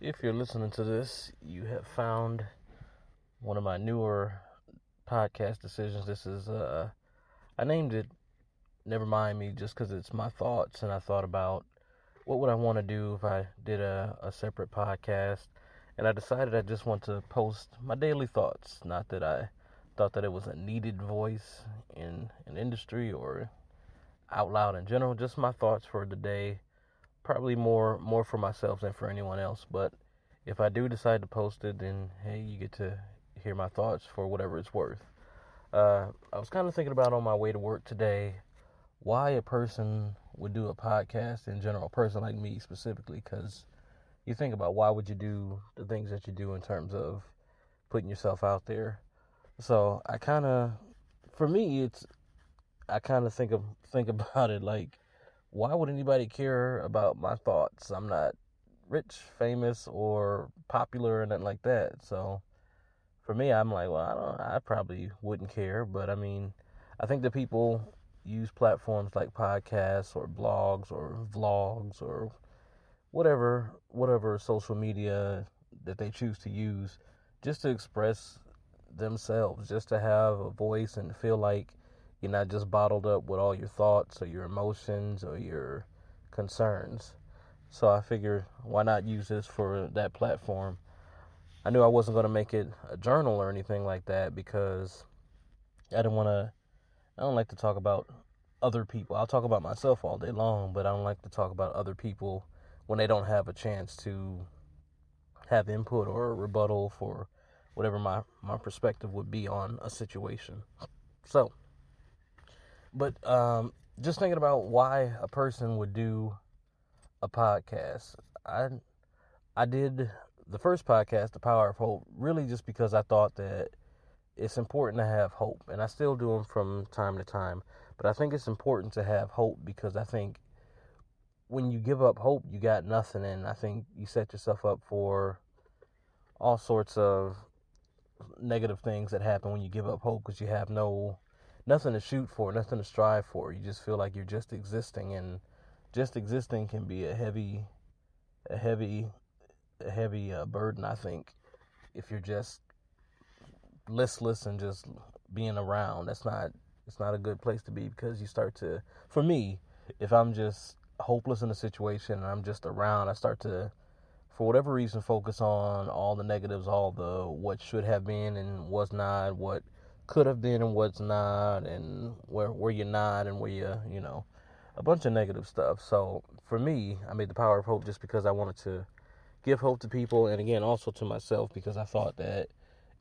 If you're listening to this, you have found one of my newer podcast decisions. I named it Never Mind Me just because it's my thoughts, and I thought about what would I want to do if I did a separate podcast. And I decided I just want to post my daily thoughts. Not that I thought that it was a needed voice in an industry or out loud in general, just my thoughts for the day. Probably more for myself than for anyone else, but if I do decide to post it, then hey, you get to hear my thoughts for whatever it's worth. I was kind of thinking about on my way to work today why a person would do a podcast in general, a person like me specifically, because you think about why would you do the things that you do in terms of putting yourself out there. So for me, I kind of think about it like, why would anybody care about my thoughts? I'm not rich, famous, or popular or nothing like that. So for me, I'm like, well, I probably wouldn't care. But I mean, I think that people use platforms like podcasts or blogs or vlogs or whatever social media that they choose to use just to express themselves, just to have a voice and feel like you're not just bottled up with all your thoughts or your emotions or your concerns. So I figured, why not use this for that platform? I knew I wasn't going to make it a journal or anything like that because I didn't want to. I don't like to talk about other people. I'll talk about myself all day long, but I don't like to talk about other people when they don't have a chance to have input or a rebuttal for whatever my perspective would be on a situation. So, but just thinking about why a person would do a podcast. I I did the first podcast, The Power of Hope, really just because I thought that it's important to have hope, and I still do them from time to time. But I think it's important to have hope because I think when you give up hope, you got nothing, and I think you set yourself up for all sorts of negative things that happen when you give up hope because you have nothing to shoot for, nothing to strive for. You just feel like you're just existing, and just existing can be a heavy, a heavy burden. I think if you're just listless and just being around, it's not a good place to be because you start to, for me, if I'm just hopeless in a situation and I'm just around, I start to, for whatever reason, focus on all the negatives, all the what should have been and was not, what could have been and what's not, and where you're not and where a bunch of negative stuff. So for me, I made The Power of Hope just because I wanted to give hope to people, and again, also to myself, because I thought that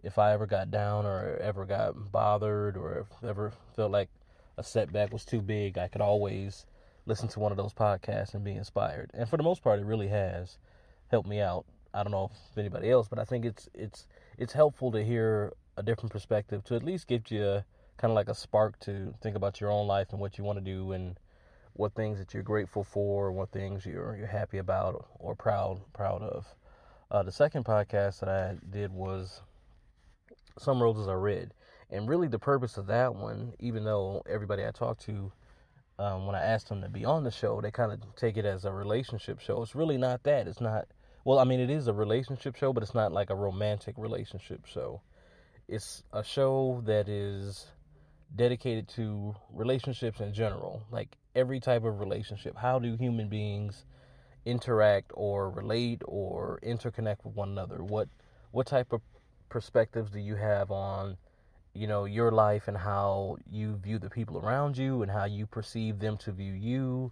if I ever got down or ever got bothered or if ever felt like a setback was too big, I could always listen to one of those podcasts and be inspired. And for the most part, it really has helped me out. I don't know if anybody else, but I think it's helpful to hear a different perspective to at least give you kind of like a spark to think about your own life and what you want to do and what things that you're grateful for, what things you're happy about or proud of. The second podcast that I did was Some Roses Are Red, and really the purpose of that one, even though everybody I talked to, when I asked them to be on the show, they kind of take it as a relationship show. It's really not that. It's not. Well, I mean, it is a relationship show, but it's not like a romantic relationship show. It's a show that is dedicated to relationships in general, like every type of relationship. How do human beings interact or relate or interconnect with one another? What type of perspectives do you have on your life and how you view the people around you and how you perceive them to view you,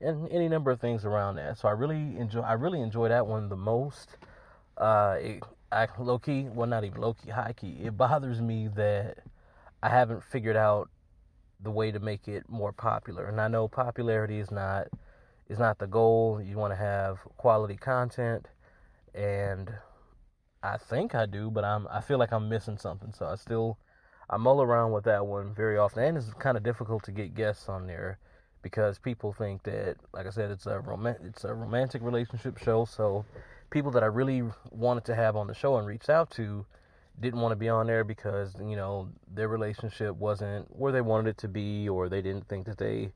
and any number of things around that. So I really enjoy that one the most. I low key, well, not even low key, high key. It bothers me that I haven't figured out the way to make it more popular. And I know popularity is not the goal. You want to have quality content, and I think I do, but I feel like I'm missing something. So I mull around with that one very often, and it's kind of difficult to get guests on there because people think that, like I said, it's a romantic relationship show. So people that I really wanted to have on the show and reached out to didn't want to be on there because their relationship wasn't where they wanted it to be, or they didn't think that they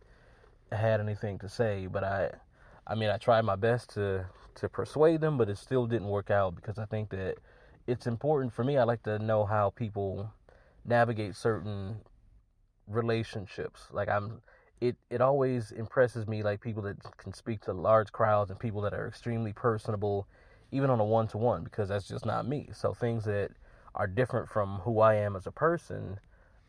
had anything to say. But I I mean, I tried my best to persuade them, but it still didn't work out because I think that it's important for me. I like to know how people navigate certain relationships. Like it always impresses me, like people that can speak to large crowds and people that are extremely personable, even on a one-to-one, because that's just not me. So things that are different from who I am as a person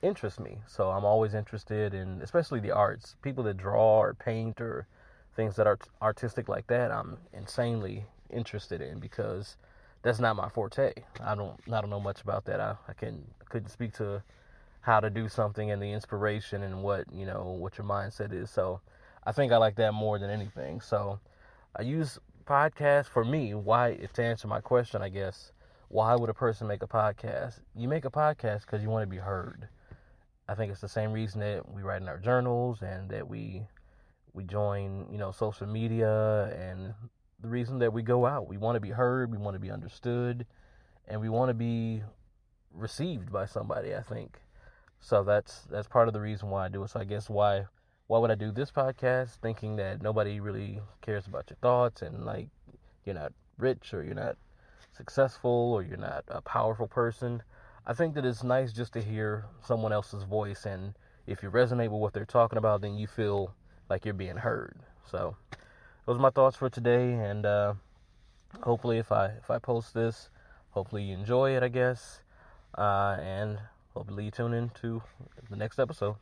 interest me. So I'm always interested in, especially the arts, people that draw or paint or things that are artistic like that. I'm insanely interested in because that's not my forte. I don't know much about that. I couldn't speak to how to do something and the inspiration and what your mindset is. So I think I like that more than anything. So I use podcasts for me. Why, if to answer my question, I guess, why would a person make a podcast? You make a podcast because you want to be heard. I think it's the same reason that we write in our journals and that we join, social media, and the reason that we go out. We want to be heard, we want to be understood, and we want to be received by somebody, I think. So that's part of the reason why I do it. So I guess why would I do this podcast? Thinking that nobody really cares about your thoughts, and like you're not rich or you're not successful or you're not a powerful person. I think that it's nice just to hear someone else's voice, and if you resonate with what they're talking about, then you feel like you're being heard. So those are my thoughts for today, and hopefully if I post this, hopefully you enjoy it, I guess, and hopefully you tune in to the next episode.